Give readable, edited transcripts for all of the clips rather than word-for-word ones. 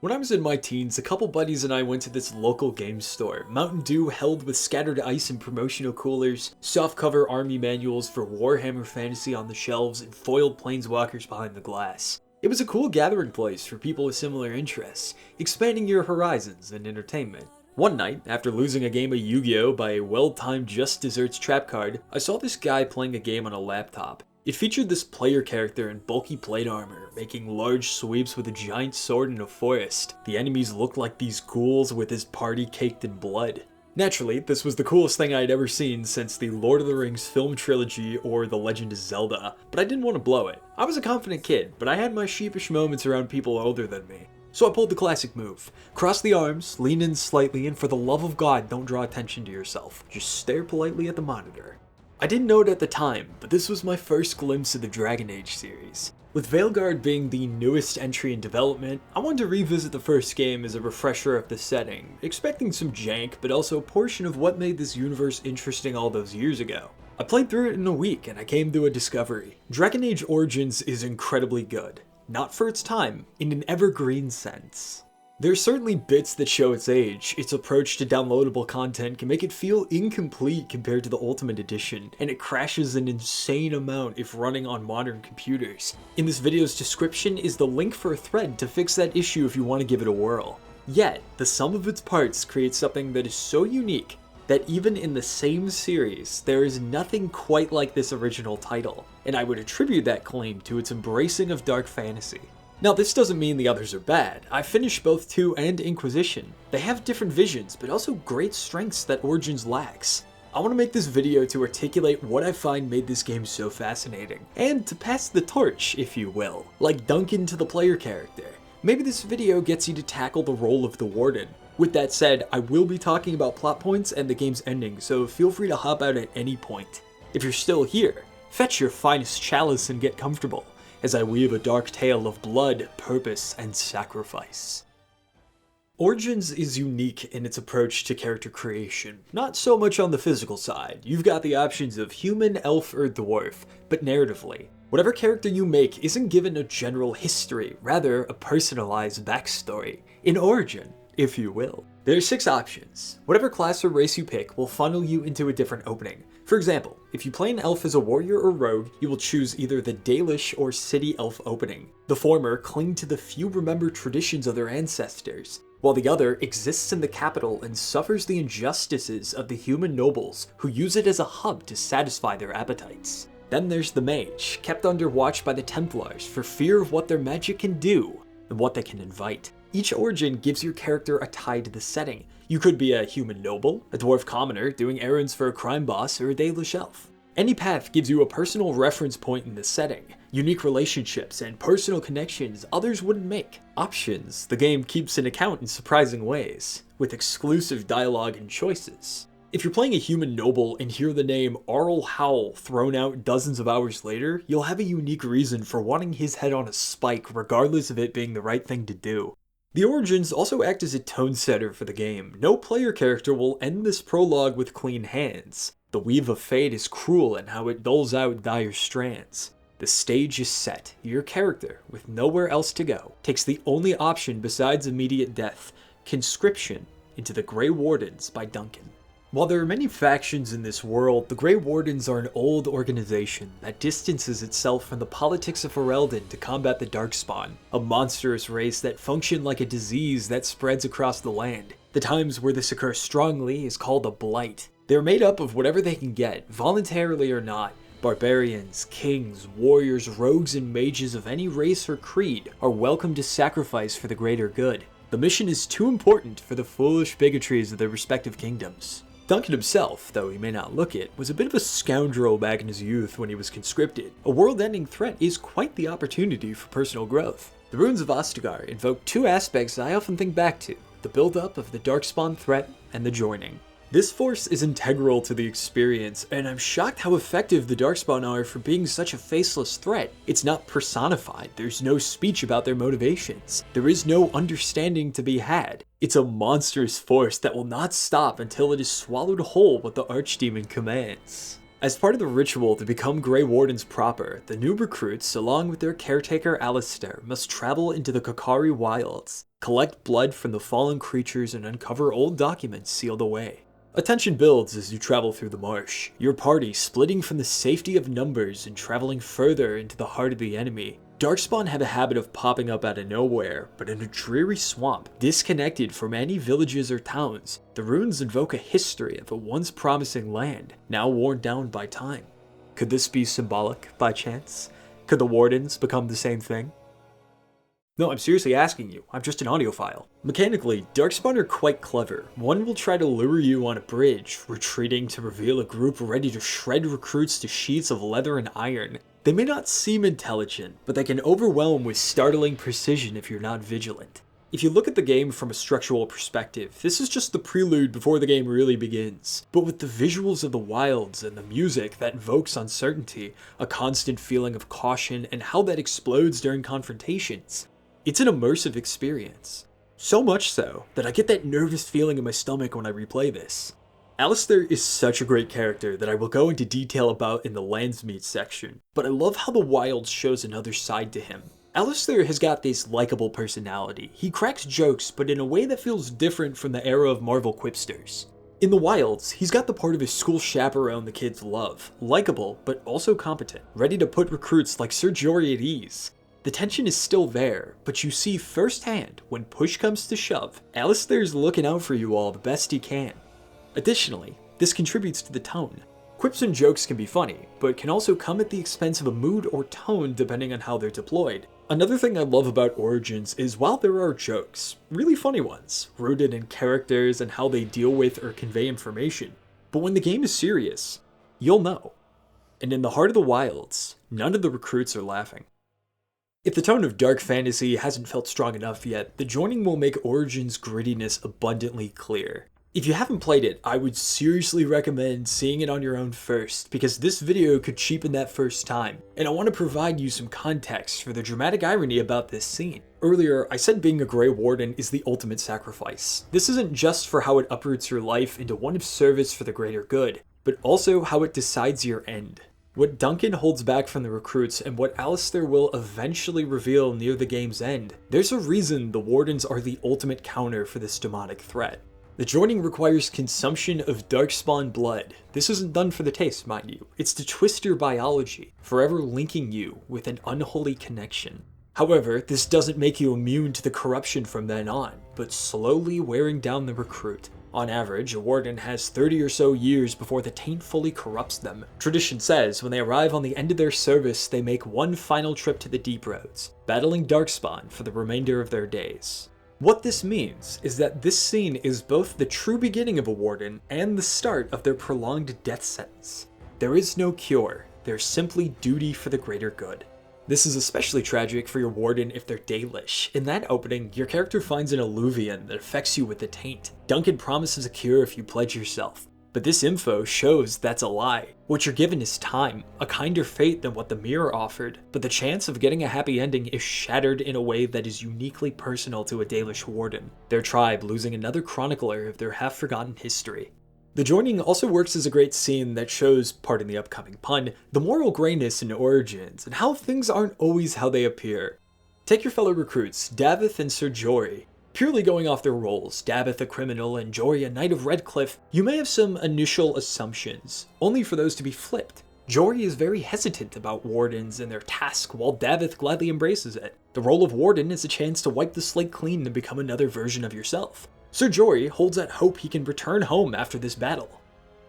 When I was in my teens, a couple buddies and I went to this local game store. Mountain Dew held with scattered ice and promotional coolers, softcover army manuals for Warhammer Fantasy on the shelves, and foiled planeswalkers behind the glass. It was a cool gathering place for people with similar interests, expanding your horizons and entertainment. One night, after losing a game of Yu-Gi-Oh! By a well-timed Just Desserts trap card, I saw this guy playing a game on a laptop. It featured this player character in bulky plate armor, making large sweeps with a giant sword in a forest. The enemies looked like these ghouls with his party caked in blood. Naturally, this was the coolest thing I had ever seen since the Lord of the Rings film trilogy or The Legend of Zelda, but I didn't want to blow it. I was a confident kid, but I had my sheepish moments around people older than me. So I pulled the classic move. Cross the arms, lean in slightly, and for the love of God, don't draw attention to yourself. Just stare politely at the monitor. I didn't know it at the time, but this was my first glimpse of the Dragon Age series. With Veilguard being the newest entry in development, I wanted to revisit the first game as a refresher of the setting, expecting some jank, but also a portion of what made this universe interesting all those years ago. I played through it in a week and I came to a discovery. Dragon Age Origins is incredibly good. Not for its time, in an evergreen sense. There are certainly bits that show its age. Its approach to downloadable content can make it feel incomplete compared to the Ultimate Edition, and it crashes an insane amount if running on modern computers. In this video's description is the link for a thread to fix that issue if you want to give it a whirl. Yet, the sum of its parts creates something that is so unique that even in the same series, there is nothing quite like this original title, and I would attribute that claim to its embracing of dark fantasy. Now, this doesn't mean the others are bad. I finished both 2 and Inquisition. They have different visions, but also great strengths that Origins lacks. I want to make this video to articulate what I find made this game so fascinating, and to pass the torch, if you will, like Duncan to the player character. Maybe this video gets you to tackle the role of the Warden. With that said, I will be talking about plot points and the game's ending, so feel free to hop out at any point. If you're still here, fetch your finest chalice and get comfortable, as I weave a dark tale of blood, purpose, and sacrifice. Origins is unique in its approach to character creation, not so much on the physical side. You've got the options of human, elf, or dwarf, but narratively, whatever character you make isn't given a general history, rather a personalized backstory, in origin, if you will. There are 6 options. Whatever class or race you pick will funnel you into a different opening. For example, if you play an elf as a warrior or rogue, you will choose either the Dalish or city elf opening. The former cling to the few remembered traditions of their ancestors, while the other exists in the capital and suffers the injustices of the human nobles who use it as a hub to satisfy their appetites. Then there's the mage, kept under watch by the Templars for fear of what their magic can do and what they can invite. Each origin gives your character a tie to the setting. You could be a human noble, a dwarf commoner doing errands for a crime boss, or a Dalish elf. Any path gives you a personal reference point in the setting, unique relationships, and personal connections others wouldn't make. Options the game keeps in account in surprising ways, with exclusive dialogue and choices. If you're playing a human noble and hear the name Arl Howl thrown out dozens of hours later, you'll have a unique reason for wanting his head on a spike regardless of it being the right thing to do. The origins also act as a tone setter for the game. No player character will end this prologue with clean hands. The weave of fate is cruel in how it doles out dire strands. The stage is set. Your character, with nowhere else to go, takes the only option besides immediate death, conscription into the Grey Wardens by Duncan. While there are many factions in this world, the Grey Wardens are an old organization that distances itself from the politics of Ferelden to combat the Darkspawn, a monstrous race that function like a disease that spreads across the land. The times where this occurs strongly is called a blight. They're made up of whatever they can get, voluntarily or not. Barbarians, kings, warriors, rogues, and mages of any race or creed are welcome to sacrifice for the greater good. The mission is too important for the foolish bigotries of their respective kingdoms. Duncan himself, though he may not look it, was a bit of a scoundrel back in his youth when he was conscripted. A world-ending threat is quite the opportunity for personal growth. The Ruins of Ostagar invoke 2 aspects I often think back to: the build-up of the Darkspawn threat and the joining. This force is integral to the experience, and I'm shocked how effective the Darkspawn are for being such a faceless threat. It's not personified, there's no speech about their motivations, there is no understanding to be had. It's a monstrous force that will not stop until it is swallowed whole what the Archdemon commands. As part of the ritual to become Grey Wardens proper, the new recruits, along with their caretaker Alistair, must travel into the Kokari Wilds. collect blood from the fallen creatures, and uncover old documents sealed away. Attention builds as you travel through the marsh, your party splitting from the safety of numbers and traveling further into the heart of the enemy. Darkspawn have a habit of popping up out of nowhere, but in a dreary swamp, disconnected from any villages or towns, the ruins invoke a history of a once promising land, now worn down by time. Could this be symbolic, by chance? Could the Wardens become the same thing? No, I'm seriously asking you. I'm just an audiophile. Mechanically, Darkspawn are quite clever. One will try to lure you on a bridge, retreating to reveal a group ready to shred recruits to sheets of leather and iron. They may not seem intelligent, but they can overwhelm with startling precision if you're not vigilant. If you look at the game from a structural perspective, this is just the prelude before the game really begins. But with the visuals of the wilds and the music that invokes uncertainty, a constant feeling of caution, and how that explodes during confrontations, it's an immersive experience. So much so that I get that nervous feeling in my stomach when I replay this. Alistair is such a great character that I will go into detail about in the landsmeet section, but I love how the Wilds shows another side to him. Alistair has got this likable personality. He cracks jokes, but in a way that feels different from the era of Marvel quipsters. In the Wilds, he's got the part of his school chaperone the kids love, likable, but also competent, ready to put recruits like Sir Jory at ease. The tension is still there, but you see firsthand, when push comes to shove, Alistair's looking out for you all the best he can. Additionally, this contributes to the tone. Quips and jokes can be funny, but can also come at the expense of a mood or tone depending on how they're deployed. Another thing I love about Origins is while there are jokes, really funny ones, rooted in characters and how they deal with or convey information, but when the game is serious, you'll know. And in the heart of the wilds, none of the recruits are laughing. If the tone of dark fantasy hasn't felt strong enough yet, the joining will make Origins' grittiness abundantly clear. If you haven't played it, I would seriously recommend seeing it on your own first, because this video could cheapen that first time, and I want to provide you some context for the dramatic irony about this scene. Earlier, I said being a Grey Warden is the ultimate sacrifice. This isn't just for how it uproots your life into one of service for the greater good, but also how it decides your end. What Duncan holds back from the recruits and what Alistair will eventually reveal near the game's end, there's a reason the Wardens are the ultimate counter for this demonic threat. The joining requires consumption of darkspawn blood. This isn't done for the taste, mind you. It's to twist your biology, forever linking you with an unholy connection. However, this doesn't make you immune to the corruption from then on, but slowly wearing down the recruit. On average, a warden has 30 or so years before the taint fully corrupts them. Tradition says when they arrive on the end of their service, they make one final trip to the deep roads, battling darkspawn for the remainder of their days. What this means is that this scene is both the true beginning of a warden and the start of their prolonged death sentence. There is no cure, there's simply duty for the greater good. This is especially tragic for your warden if they're Dalish. In that opening, your character finds an illuvian that affects you with the taint. Duncan promises a cure if you pledge yourself. But this info shows that's a lie. What you're given is time, a kinder fate than what the mirror offered, but the chance of getting a happy ending is shattered in a way that is uniquely personal to a Dalish warden, their tribe losing another chronicler of their half-forgotten history. The joining also works as a great scene that shows, pardon the upcoming pun, the moral grayness in Origins and how things aren't always how they appear. Take your fellow recruits, Davith and Sir Jory. Purely going off their roles, Davith a criminal and Jory a knight of Redcliffe, you may have some initial assumptions, only for those to be flipped. Jory is very hesitant about wardens and their task, while Davith gladly embraces it. The role of warden is a chance to wipe the slate clean and become another version of yourself. Sir Jory holds out hope he can return home after this battle.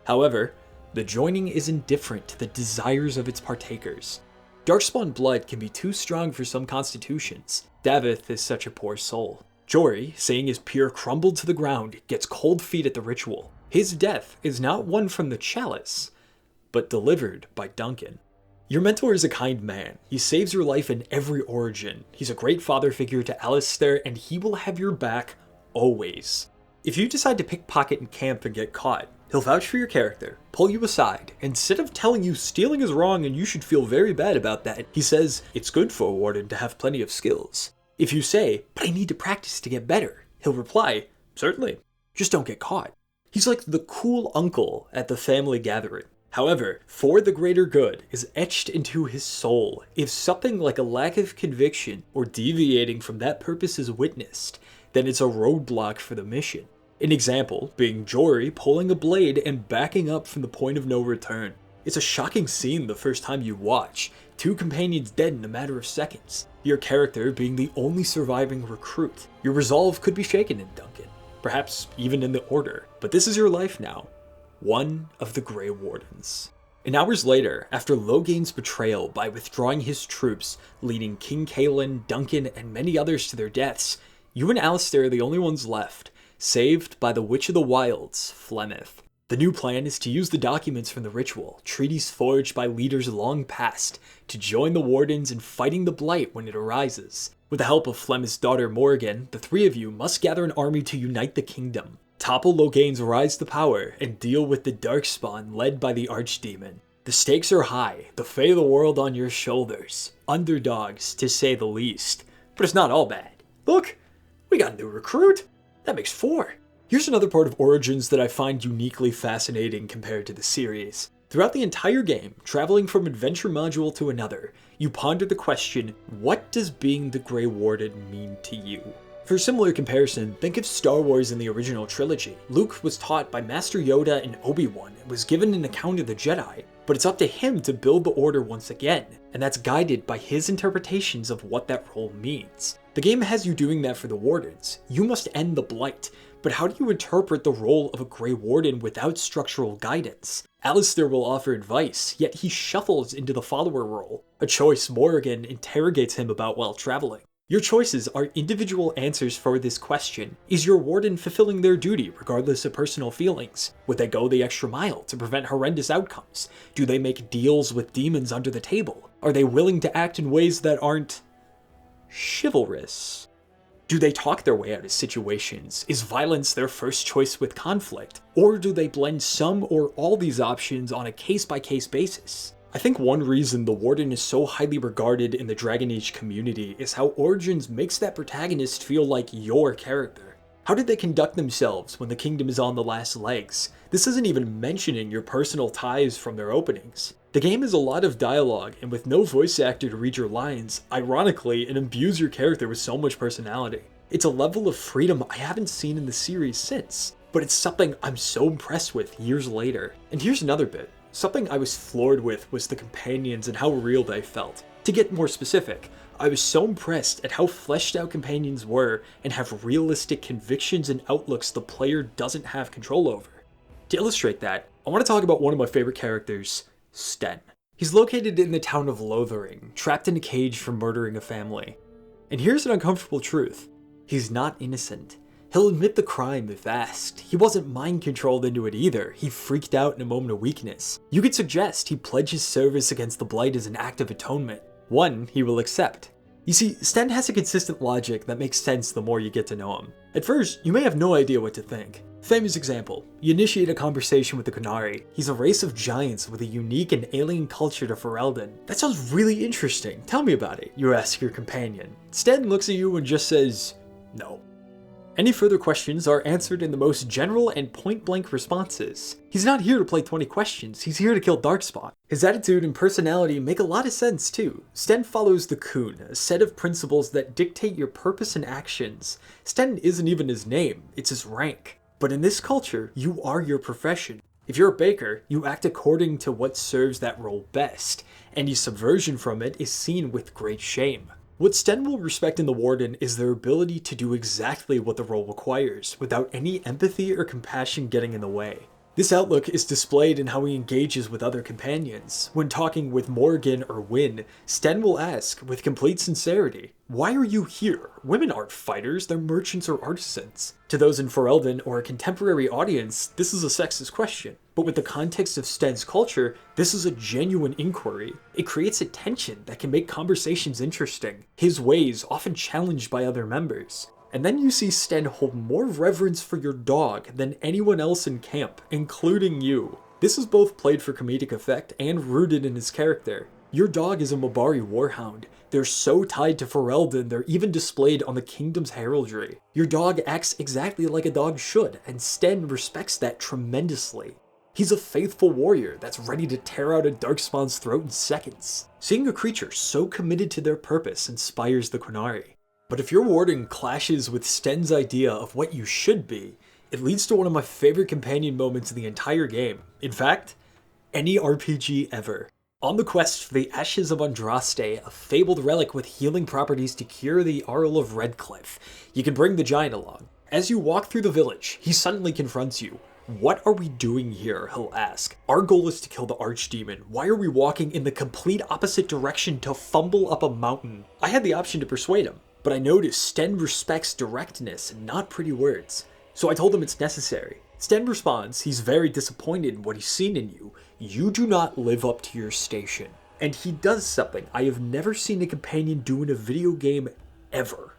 However, the joining is indifferent to the desires of its partakers. Darkspawn blood can be too strong for some constitutions. Davith is such a poor soul. Jory, seeing his peer crumbled to the ground, gets cold feet at the ritual. His death is not won from the chalice, but delivered by Duncan. Your mentor is a kind man. He saves your life in every origin. He's a great father figure to Alistair, and he will have your back always. If you decide to pickpocket in camp and get caught, he'll vouch for your character, pull you aside, and instead of telling you stealing is wrong and you should feel very bad about that, he says it's good for a warden to have plenty of skills. If you say, but I need to practice to get better, he'll reply, certainly, just don't get caught. He's like the cool uncle at the family gathering. However, for the greater good is etched into his soul. If something like a lack of conviction or deviating from that purpose is witnessed, then it's a roadblock for the mission. An example being Jory pulling a blade and backing up from the point of no return. It's a shocking scene the first time you watch, 2 companions dead in a matter of seconds, your character being the only surviving recruit. Your resolve could be shaken in Duncan, perhaps even in the Order, but this is your life now. One of the Grey Wardens. And hours later, after Logain's betrayal by withdrawing his troops, leading King Kaelin, Duncan, and many others to their deaths, you and Alistair are the only ones left, saved by the Witch of the Wilds, Flemeth. The new plan is to use the documents from the ritual, treaties forged by leaders long past, to join the Wardens in fighting the Blight when it arises. With the help of Flemeth's daughter Morrigan, the 3 of you must gather an army to unite the kingdom, topple Logain's rise to power, and deal with the Darkspawn led by the Archdemon. The stakes are high, the fate of the world on your shoulders. Underdogs, to say the least. But it's not all bad. Look, we got a new recruit! That makes 4. Here's another part of Origins that I find uniquely fascinating compared to the series. Throughout the entire game, traveling from adventure module to another, you ponder the question, what does being the Grey Warden mean to you? For a similar comparison, think of Star Wars in the original trilogy. Luke was taught by Master Yoda and Obi-Wan and was given an account of the Jedi, but it's up to him to build the Order once again, and that's guided by his interpretations of what that role means. The game has you doing that for the Wardens. You must end the Blight, but how do you interpret the role of a Grey Warden without structural guidance? Alistair will offer advice, yet he shuffles into the follower role, a choice Morrigan interrogates him about while traveling. Your choices are individual answers for this question. Is your warden fulfilling their duty regardless of personal feelings? Would they go the extra mile to prevent horrendous outcomes? Do they make deals with demons under the table? Are they willing to act in ways that aren't chivalrous? Do they talk their way out of situations? Is violence their first choice with conflict? Or do they blend some or all these options on a case-by-case basis? I think one reason the Warden is so highly regarded in the Dragon Age community is how Origins makes that protagonist feel like your character. How did they conduct themselves when the kingdom is on the last legs? This isn't even mentioning your personal ties from their openings. The game is a lot of dialogue, and with no voice actor to read your lines, ironically, it imbues your character with so much personality. It's a level of freedom I haven't seen in the series since, but it's something I'm so impressed with years later. And here's another bit. Something I was floored with was the companions and how real they felt. To get more specific, I was so impressed at how fleshed out companions were and have realistic convictions and outlooks the player doesn't have control over. To illustrate that, I want to talk about one of my favorite characters, Sten. He's located in the town of Lothering, trapped in a cage for murdering a family. And here's an uncomfortable truth. He's not innocent. He'll admit the crime if asked. He wasn't mind-controlled into it either. He freaked out in a moment of weakness. You could suggest he pledges service against the Blight as an act of atonement. One he will accept. You see, Sten has a consistent logic that makes sense the more you get to know him. At first, you may have no idea what to think. Famous example, you initiate a conversation with the Qunari. He's a race of giants with a unique and alien culture to Ferelden. That sounds really interesting. Tell me about it, you ask your companion. Sten looks at you and just says, no. Any further questions are answered in the most general and point-blank responses. He's not here to play 20 questions, he's here to kill Darkspawn. His attitude and personality make a lot of sense too. Sten follows the Kun, a set of principles that dictate your purpose and actions. Sten isn't even his name, it's his rank. But in this culture, you are your profession. If you're a baker, you act according to what serves that role best. Any subversion from it is seen with great shame. What Sten will respect in the Warden is their ability to do exactly what the role requires, without any empathy or compassion getting in the way. This outlook is displayed in how he engages with other companions. When talking with Morrigan or Wynne, Sten will ask, with complete sincerity, "Why are you here? Women aren't fighters, they're merchants or artisans." To those in Ferelden or a contemporary audience, this is a sexist question. But with the context of Sten's culture, this is a genuine inquiry. It creates a tension that can make conversations interesting, his ways often challenged by other members. And then you see Sten hold more reverence for your dog than anyone else in camp, including you. This is both played for comedic effect and rooted in his character. Your dog is a Mabari warhound. They're so tied to Ferelden, they're even displayed on the kingdom's heraldry. Your dog acts exactly like a dog should, and Sten respects that tremendously. He's a faithful warrior that's ready to tear out a Darkspawn's throat in seconds. Seeing a creature so committed to their purpose inspires the Qunari. But if your warden clashes with Sten's idea of what you should be, it leads to one of my favorite companion moments in the entire game. In fact, any RPG ever. On the quest for the Ashes of Andraste, a fabled relic with healing properties to cure the Arl of Redcliffe, you can bring the giant along. As you walk through the village, he suddenly confronts you. What are we doing here? He'll ask. Our goal is to kill the archdemon. Why are we walking in the complete opposite direction to fumble up a mountain? I had the option to persuade him, but I noticed Sten respects directness and not pretty words. So I told him it's necessary. Sten responds he's very disappointed in what he's seen in you. You do not live up to your station. And he does something I have never seen a companion do in a video game ever.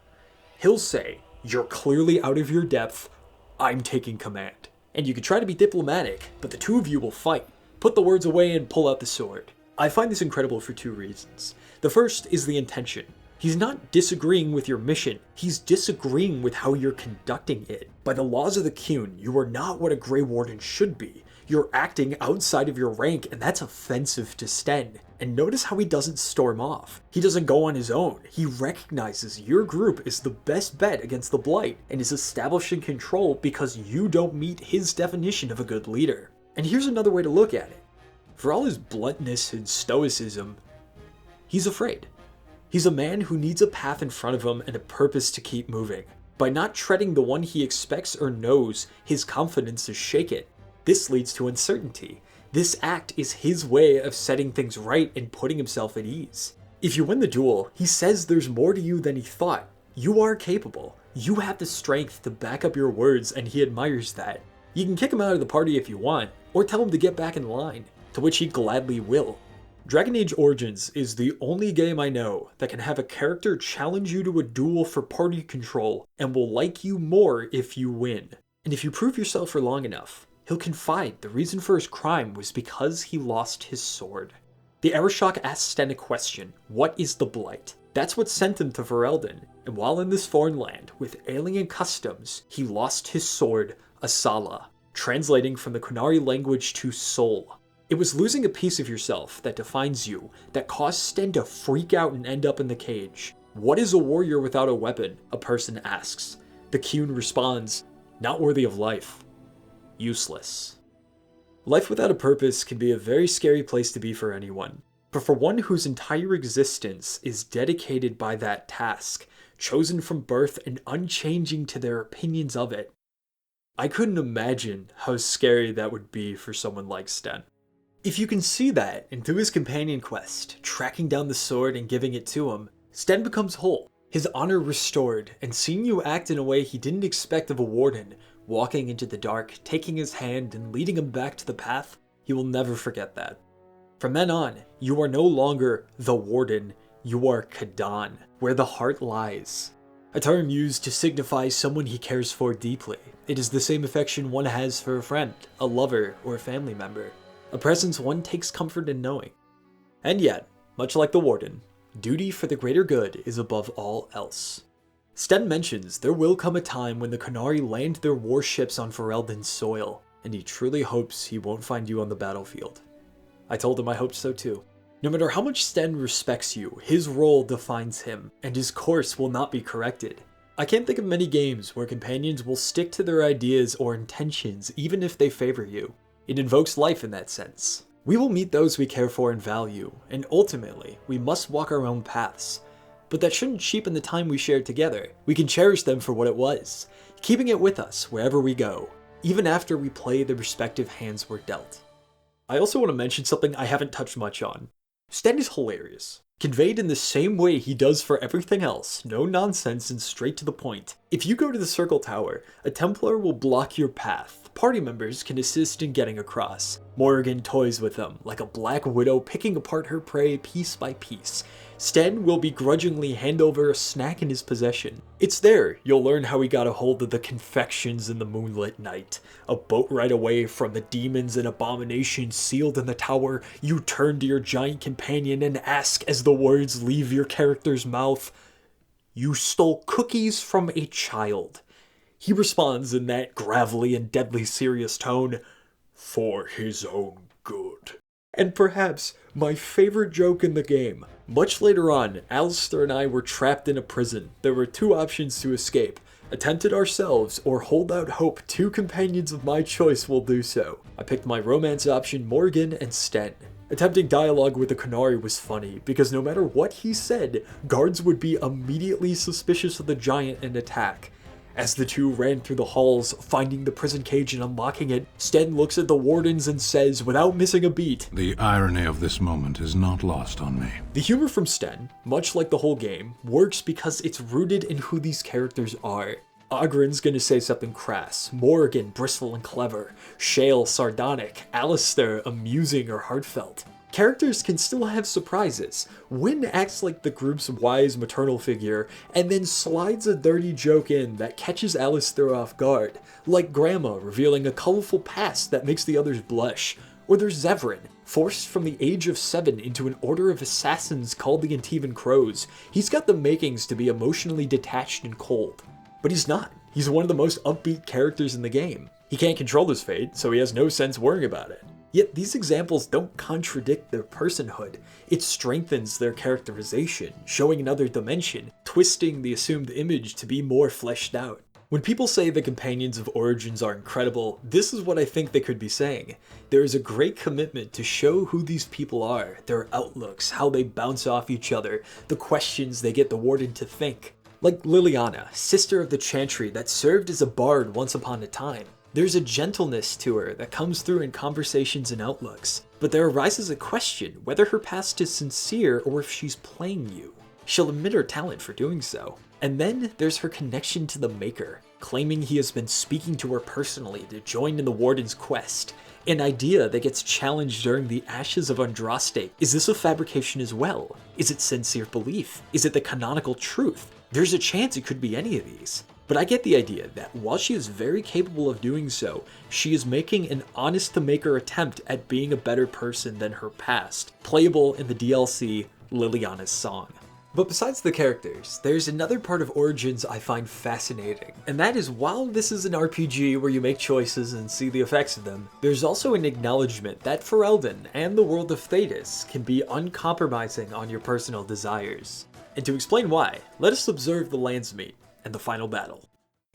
He'll say, "You're clearly out of your depth. I'm taking command." And you can try to be diplomatic, but the two of you will fight. Put the words away and pull out the sword. I find this incredible for two reasons. The first is the intention. He's not disagreeing with your mission, he's disagreeing with how you're conducting it. By the laws of the Qun, you are not what a Grey Warden should be. You're acting outside of your rank, and that's offensive to Sten. And notice how he doesn't storm off. He doesn't go on his own. He recognizes your group is the best bet against the Blight, and is establishing control because you don't meet his definition of a good leader. And here's another way to look at it. For all his bluntness and stoicism, he's afraid. He's a man who needs a path in front of him and a purpose to keep moving. By not treading the one he expects or knows, his confidence is shaken. This leads to uncertainty. This act is his way of setting things right and putting himself at ease. If you win the duel, he says there's more to you than he thought. You are capable. You have the strength to back up your words, and he admires that. You can kick him out of the party if you want, or tell him to get back in line, to which he gladly will. Dragon Age Origins is the only game I know that can have a character challenge you to a duel for party control and will like you more if you win. And if you prove yourself for long enough, he'll confide the reason for his crime was because he lost his sword. The Arishok asks Sten a question: what is the Blight? That's what sent him to Ferelden, and while in this foreign land with alien customs, he lost his sword, Asala, translating from the Qunari language to soul. It was losing a piece of yourself that defines you, that caused Sten to freak out and end up in the cage. What is a warrior without a weapon? A person asks. The Qun responds, not worthy of life. Useless. Life without a purpose can be a very scary place to be for anyone. But for one whose entire existence is dedicated by that task, chosen from birth and unchanging to their opinions of it, I couldn't imagine how scary that would be for someone like Sten. If you can see that, and through his companion quest, tracking down the sword and giving it to him, Sten becomes whole, his honor restored, and seeing you act in a way he didn't expect of a warden, walking into the dark, taking his hand and leading him back to the path, he will never forget that. From then on, you are no longer the warden, you are Kadan, where the heart lies. A term used to signify someone he cares for deeply. It is the same affection one has for a friend, a lover, or a family member. A presence one takes comfort in knowing. And yet, much like the warden, duty for the greater good is above all else. Sten mentions there will come a time when the Qunari land their warships on Ferelden's soil, and he truly hopes he won't find you on the battlefield. I told him I hoped so too. No matter how much Sten respects you, his role defines him, and his course will not be corrected. I can't think of many games where companions will stick to their ideas or intentions even if they favor you. It invokes life in that sense. We will meet those we care for and value, and ultimately, we must walk our own paths. But that shouldn't cheapen the time we shared together. We can cherish them for what it was, keeping it with us wherever we go, even after we play the respective hands we're dealt. I also want to mention something I haven't touched much on. Sten is hilarious. Conveyed in the same way he does for everything else, no nonsense and straight to the point. If you go to the Circle Tower, a Templar will block your path. Party members can assist in getting across. Morrigan toys with them, like a black widow picking apart her prey piece by piece. Sten will begrudgingly hand over a snack in his possession. It's there you'll learn how he got a hold of the confections in the moonlit night. A boat ride away from the demons and abominations sealed in the tower, you turn to your giant companion and ask as the words leave your character's mouth, "You stole cookies from a child." He responds in that gravelly and deadly serious tone, "For his own good." And perhaps my favorite joke in the game. Much later on, Alistair and I were trapped in a prison. There were two options to escape. Attempt it ourselves, or hold out hope two companions of my choice will do so. I picked my romance option, Morrigan and Sten. Attempting dialogue with the Canary was funny, because no matter what he said, guards would be immediately suspicious of the giant and attack. As the two ran through the halls, finding the prison cage and unlocking it, Sten looks at the Wardens and says, without missing a beat, "The irony of this moment is not lost on me." The humor from Sten, much like the whole game, works because it's rooted in who these characters are. Ogren's gonna say something crass, Morrigan bristful and clever, Shale sardonic, Alistair amusing or heartfelt. Characters can still have surprises. Wynne acts like the group's wise maternal figure, and then slides a dirty joke in that catches Alistair off guard, like Grandma revealing a colorful past that makes the others blush. Or there's Zevran, forced from the age of 7 into an order of assassins called the Antivan Crows. He's got the makings to be emotionally detached and cold. But he's not. He's one of the most upbeat characters in the game. He can't control his fate, so he has no sense worrying about it. Yet these examples don't contradict their personhood. It strengthens their characterization, showing another dimension, twisting the assumed image to be more fleshed out. When people say the companions of Origins are incredible, this is what I think they could be saying. There is a great commitment to show who these people are, their outlooks, how they bounce off each other, the questions they get the Warden to think. Like Liliana, sister of the Chantry that served as a bard once upon a time. There's a gentleness to her that comes through in conversations and outlooks, but there arises a question whether her past is sincere or if she's playing you. She'll admit her talent for doing so. And then there's her connection to the Maker, claiming he has been speaking to her personally to join in the Warden's quest. An idea that gets challenged during the Ashes of Andraste. Is this a fabrication as well? Is it sincere belief? Is it the canonical truth? There's a chance it could be any of these. But I get the idea that while she is very capable of doing so, she is making an honest-to-maker attempt at being a better person than her past, playable in the DLC Liliana's Song. But besides the characters, there's another part of Origins I find fascinating, and that is while this is an RPG where you make choices and see the effects of them, there's also an acknowledgement that Ferelden and the world of Thetis can be uncompromising on your personal desires. And to explain why, let us observe the landsmeet and the final battle.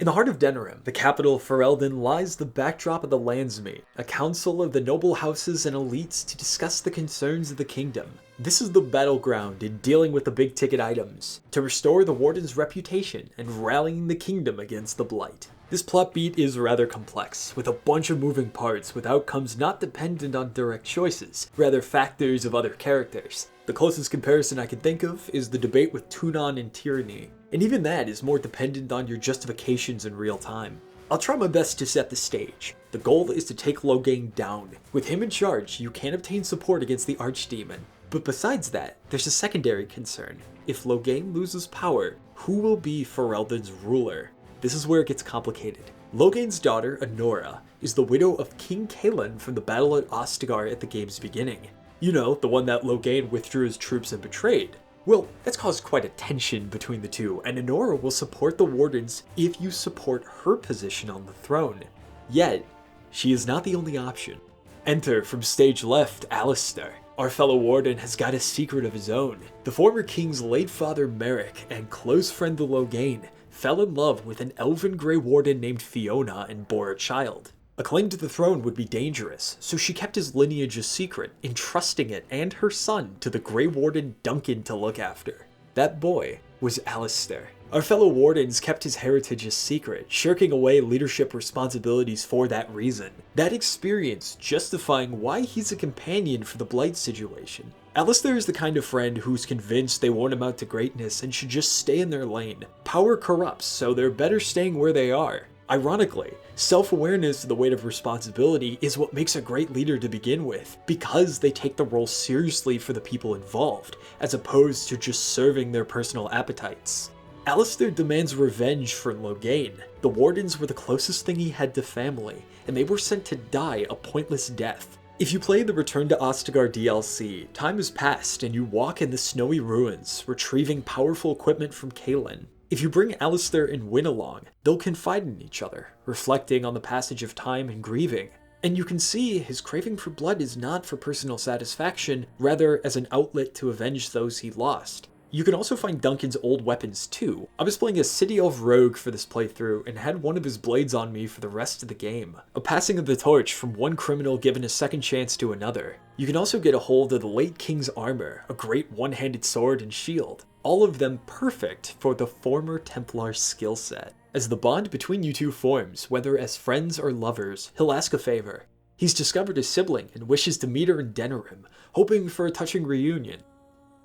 In the heart of Denerim, the capital of Ferelden, lies the backdrop of the landsmeet, a council of the noble houses and elites to discuss the concerns of the kingdom. This is the battleground in dealing with the big ticket items, to restore the Warden's reputation and rallying the kingdom against the Blight. This plot beat is rather complex, with a bunch of moving parts with outcomes not dependent on direct choices, rather factors of other characters. The closest comparison I can think of is the debate with Tunon and Tyranny, and even that is more dependent on your justifications in real time. I'll try my best to set the stage. The goal is to take Loghain down. With him in charge, you can obtain support against the Archdemon. But besides that, there's a secondary concern. If Loghain loses power, who will be Ferelden's ruler? This is where it gets complicated. Loghain's daughter, Anora, is the widow of King Kaelin from the battle at Ostagar at the game's beginning. You know, the one that Loghain withdrew his troops and betrayed. Well, that's caused quite a tension between the two, and Anora will support the Wardens if you support her position on the throne. Yet, she is not the only option. Enter, from stage left, Alistair. Our fellow Warden has got a secret of his own. The former king's late father Merrick and close friend the Loghain fell in love with an elven grey warden named Fiona and bore a child. A claim to the throne would be dangerous, so she kept his lineage a secret, entrusting it and her son to the Grey Warden Duncan to look after. That boy was Alistair. Our fellow Wardens kept his heritage a secret, shirking away leadership responsibilities for that reason. That experience justifying why he's a companion for the Blight situation. Alistair is the kind of friend who's convinced they won't amount to greatness and should just stay in their lane. Power corrupts, so they're better staying where they are. Ironically, self-awareness of the weight of responsibility is what makes a great leader to begin with, because they take the role seriously for the people involved, as opposed to just serving their personal appetites. Alistair demands revenge for Loghain. The Wardens were the closest thing he had to family, and they were sent to die a pointless death. If you play the Return to Ostagar DLC, time has passed and you walk in the snowy ruins, retrieving powerful equipment from Kaelin. If you bring Alistair and Wynne along, they'll confide in each other, reflecting on the passage of time and grieving. And you can see his craving for blood is not for personal satisfaction, rather as an outlet to avenge those he lost. You can also find Duncan's old weapons too. I was playing a City Elf Rogue for this playthrough and had one of his blades on me for the rest of the game. A passing of the torch from one criminal given a second chance to another. You can also get a hold of the late King's armor, a great one-handed sword and shield. All of them perfect for the former Templar skill set. As the bond between you two forms, whether as friends or lovers, he'll ask a favor. He's discovered a sibling and wishes to meet her in Denerim, hoping for a touching reunion.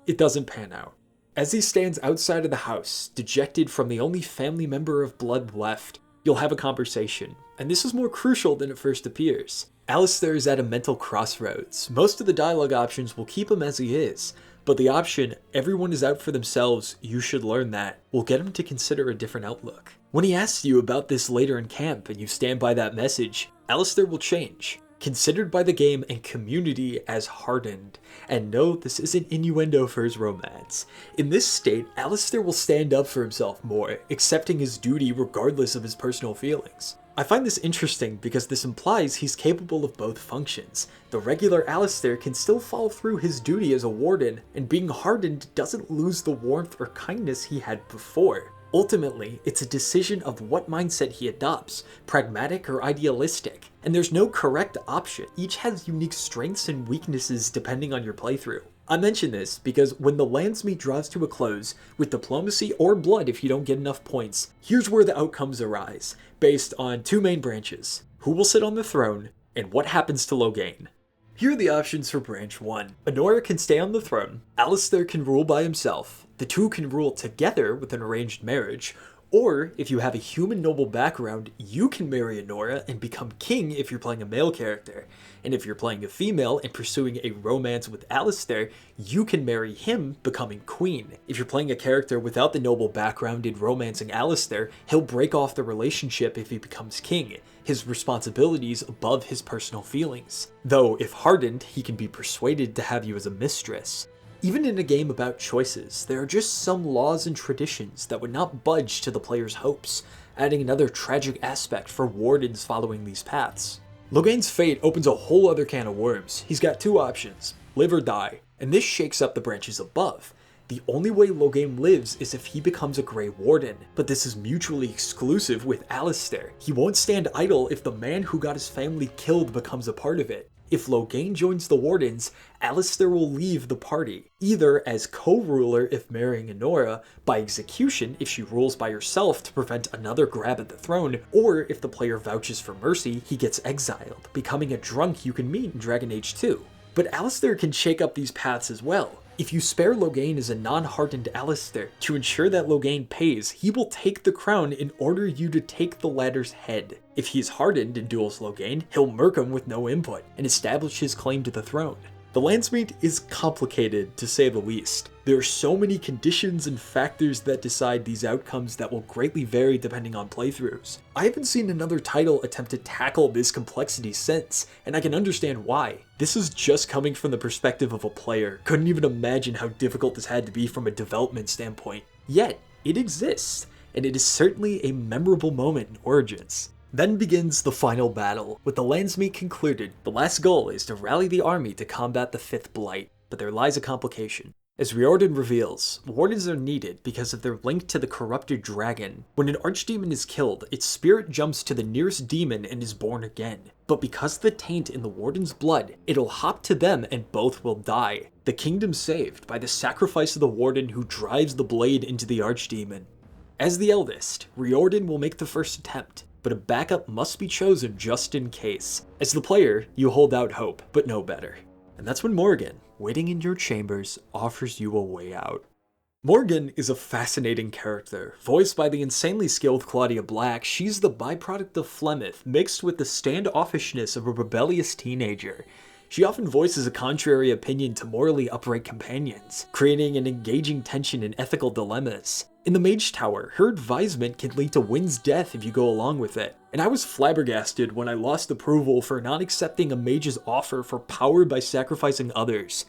It doesn't pan out. As he stands outside of the house, dejected from the only family member of blood left, you'll have a conversation, and this is more crucial than it first appears. Alistair is at a mental crossroads. Most of the dialogue options will keep him as he is, but the option, everyone is out for themselves, you should learn that, will get him to consider a different outlook. When he asks you about this later in camp and you stand by that message, Alistair will change. Considered by the game and community as hardened. And no, this isn't innuendo for his romance. In this state, Alistair will stand up for himself more, accepting his duty regardless of his personal feelings. I find this interesting because this implies he's capable of both functions. The regular Alistair can still follow through his duty as a warden, and being hardened doesn't lose the warmth or kindness he had before. Ultimately, it's a decision of what mindset he adopts, pragmatic or idealistic, and there's no correct option. Each has unique strengths and weaknesses depending on your playthrough. I mention this because when the landsmeet draws to a close, with diplomacy or blood if you don't get enough points, here's where the outcomes arise, based on two main branches: who will sit on the throne, and what happens to Loghain. Here are the options for branch 1. Honora can stay on the throne, Alistair can rule by himself, the two can rule together with an arranged marriage, or if you have a human noble background, you can marry Honora and become king if you're playing a male character. And if you're playing a female and pursuing a romance with Alistair, you can marry him, becoming queen. If you're playing a character without the noble background in romancing Alistair, he'll break off the relationship if he becomes king, his responsibilities above his personal feelings. Though, if hardened, he can be persuaded to have you as a mistress. Even in a game about choices, there are just some laws and traditions that would not budge to the player's hopes, adding another tragic aspect for wardens following these paths. Loghain's fate opens a whole other can of worms. He's got two options, live or die, and this shakes up the branches above. The only way Loghain lives is if he becomes a Grey Warden, but this is mutually exclusive with Alistair. He won't stand idle if the man who got his family killed becomes a part of it. If Loghain joins the Wardens, Alistair will leave the party, either as co-ruler if marrying Honora, by execution if she rules by herself to prevent another grab at the throne, or if the player vouches for mercy, he gets exiled, becoming a drunk you can meet in Dragon Age 2. But Alistair can shake up these paths as well. If you spare Loghain as a non-hardened Alistair, to ensure that Loghain pays, he will take the crown in order you to take the latter's head. If he's hardened and duels Loghain, he'll murk him with no input, and establish his claim to the throne. The landsmeet is complicated, to say the least. There are so many conditions and factors that decide these outcomes that will greatly vary depending on playthroughs. I haven't seen another title attempt to tackle this complexity since, and I can understand why. This is just coming from the perspective of a player. Couldn't even imagine how difficult this had to be from a development standpoint. Yet, it exists, and it is certainly a memorable moment in Origins. Then begins the final battle. With the landsmeet concluded, the last goal is to rally the army to combat the 5th Blight, but there lies a complication. As Riordan reveals, wardens are needed because of their link to the corrupted dragon. When an archdemon is killed, its spirit jumps to the nearest demon and is born again. But because of the taint in the warden's blood, it'll hop to them and both will die. The kingdom saved by the sacrifice of the warden who drives the blade into the archdemon. As the eldest, Riordan will make the first attempt, but a backup must be chosen just in case. As the player, you hold out hope, but know better. And that's when Morrigan, waiting in your chambers, offers you a way out. Morrigan is a fascinating character. Voiced by the insanely skilled Claudia Black, she's the byproduct of Flemeth, mixed with the standoffishness of a rebellious teenager. She often voices a contrary opinion to morally upright companions, creating an engaging tension and ethical dilemmas. In the Mage Tower, her advisement can lead to Wynn's death if you go along with it, and I was flabbergasted when I lost approval for not accepting a mage's offer for power by sacrificing others.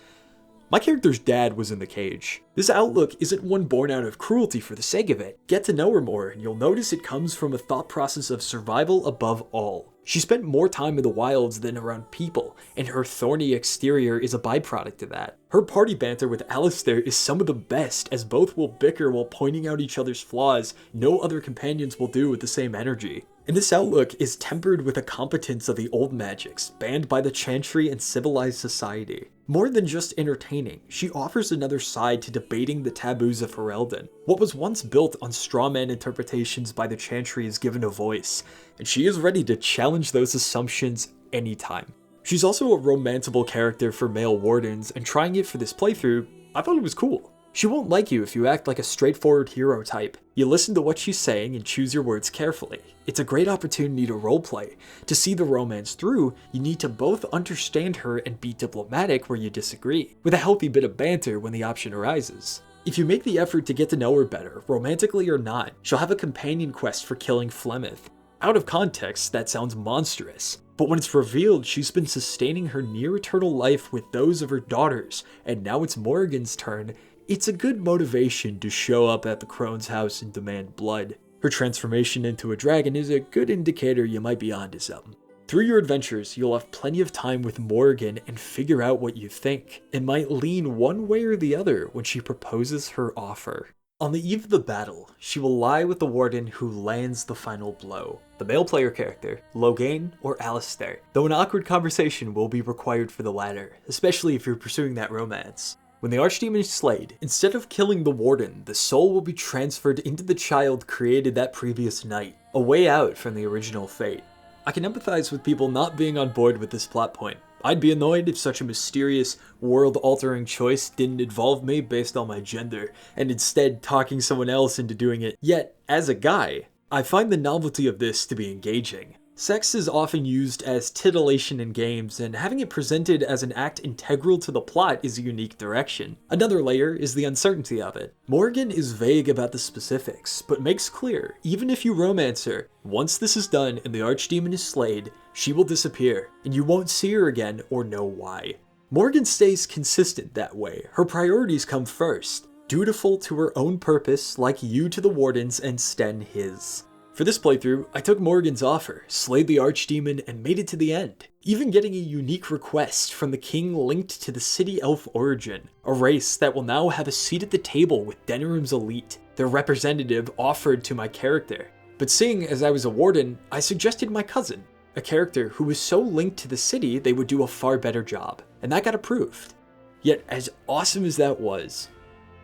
My character's dad was in the cage. This outlook isn't one born out of cruelty for the sake of it. Get to know her more, and you'll notice it comes from a thought process of survival above all. She spent more time in the wilds than around people, and her thorny exterior is a byproduct of that. Her party banter with Alistair is some of the best, as both will bicker while pointing out each other's flaws no other companions will do with the same energy. And this outlook is tempered with a competence of the old magics, banned by the Chantry and civilized society. More than just entertaining, she offers another side to debating the taboos of Ferelden. What was once built on strawman interpretations by the Chantry is given a voice, and she is ready to challenge those assumptions anytime. She's also a romanceable character for male wardens, and trying it for this playthrough, I thought it was cool. She won't like you if you act like a straightforward hero type. You listen to what she's saying and choose your words carefully. It's a great opportunity to roleplay. To see the romance through, you need to both understand her and be diplomatic where you disagree, with a healthy bit of banter when the option arises. If you make the effort to get to know her better, romantically or not, she'll have a companion quest for killing Flemeth. Out of context, that sounds monstrous. But when it's revealed she's been sustaining her near-eternal life with those of her daughters, and now it's Morrigan's turn, it's a good motivation to show up at the Crone's house and demand blood. Her transformation into a dragon is a good indicator you might be onto something. Through your adventures, you'll have plenty of time with Morrigan and figure out what you think. It might lean one way or the other when she proposes her offer. On the eve of the battle, she will lie with the warden who lands the final blow. The male player character, Loghain or Alistair, though an awkward conversation will be required for the latter, especially if you're pursuing that romance. When the archdemon is slayed, instead of killing the warden, the soul will be transferred into the child created that previous night, a way out from the original fate. I can empathize with people not being on board with this plot point. I'd be annoyed if such a mysterious, world-altering choice didn't involve me based on my gender, and instead talking someone else into doing it. Yet, as a guy, I find the novelty of this to be engaging. Sex is often used as titillation in games, and having it presented as an act integral to the plot is a unique direction. Another layer is the uncertainty of it. Morrigan is vague about the specifics, but makes clear, even if you romance her, once this is done and the archdemon is slayed, she will disappear, and you won't see her again or know why. Morrigan stays consistent that way. Her priorities come first, dutiful to her own purpose, like you to the Wardens and Sten his. For this playthrough, I took Morrigan's offer, slayed the archdemon, and made it to the end, even getting a unique request from the king linked to the city elf origin, a race that will now have a seat at the table with Denerim's elite, their representative offered to my character. But seeing as I was a warden, I suggested my cousin, a character who was so linked to the city they would do a far better job, and that got approved. Yet as awesome as that was,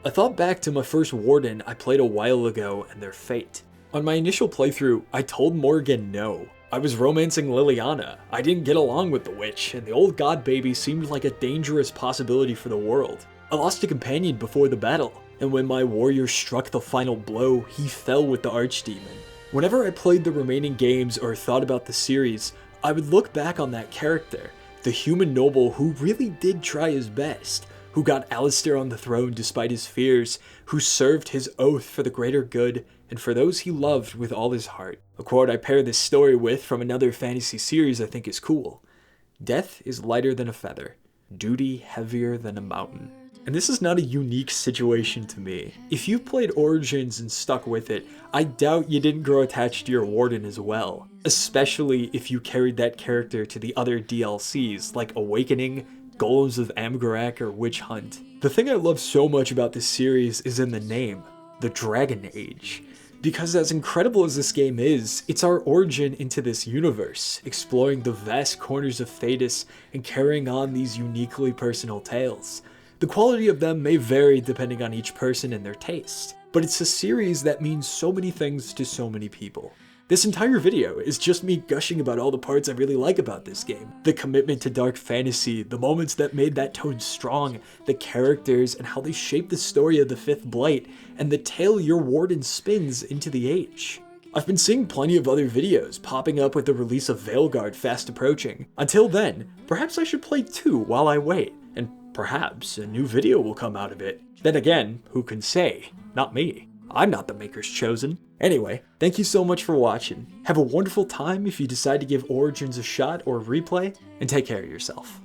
I thought back to my first warden I played a while ago and their fate. On my initial playthrough, I told Morrigan no. I was romancing Liliana, I didn't get along with the witch, and the old god baby seemed like a dangerous possibility for the world. I lost a companion before the battle, and when my warrior struck the final blow, he fell with the archdemon. Whenever I played the remaining games or thought about the series, I would look back on that character, the human noble who really did try his best, who got Alistair on the throne despite his fears, who served his oath for the greater good, and for those he loved with all his heart. A quote I pair this story with from another fantasy series I think is cool. Death is lighter than a feather, duty heavier than a mountain. And this is not a unique situation to me. If you've played Origins and stuck with it, I doubt you didn't grow attached to your warden as well. Especially if you carried that character to the other DLCs like Awakening, Golems of Amgarak, or Witch Hunt. The thing I love so much about this series is in the name, the Dragon Age. Because as incredible as this game is, it's our origin into this universe, exploring the vast corners of Thedas and carrying on these uniquely personal tales. The quality of them may vary depending on each person and their taste, but it's a series that means so many things to so many people. This entire video is just me gushing about all the parts I really like about this game. The commitment to dark fantasy, the moments that made that tone strong, the characters and how they shape the story of the Fifth Blight, and the tale your warden spins into the age. I've been seeing plenty of other videos popping up with the release of Veilguard fast approaching. Until then, perhaps I should play 2 while I wait, and perhaps a new video will come out of it. Then again, who can say? Not me. I'm not the maker's chosen. Anyway, thank you so much for watching. Have a wonderful time if you decide to give Origins a shot or a replay, and take care of yourself.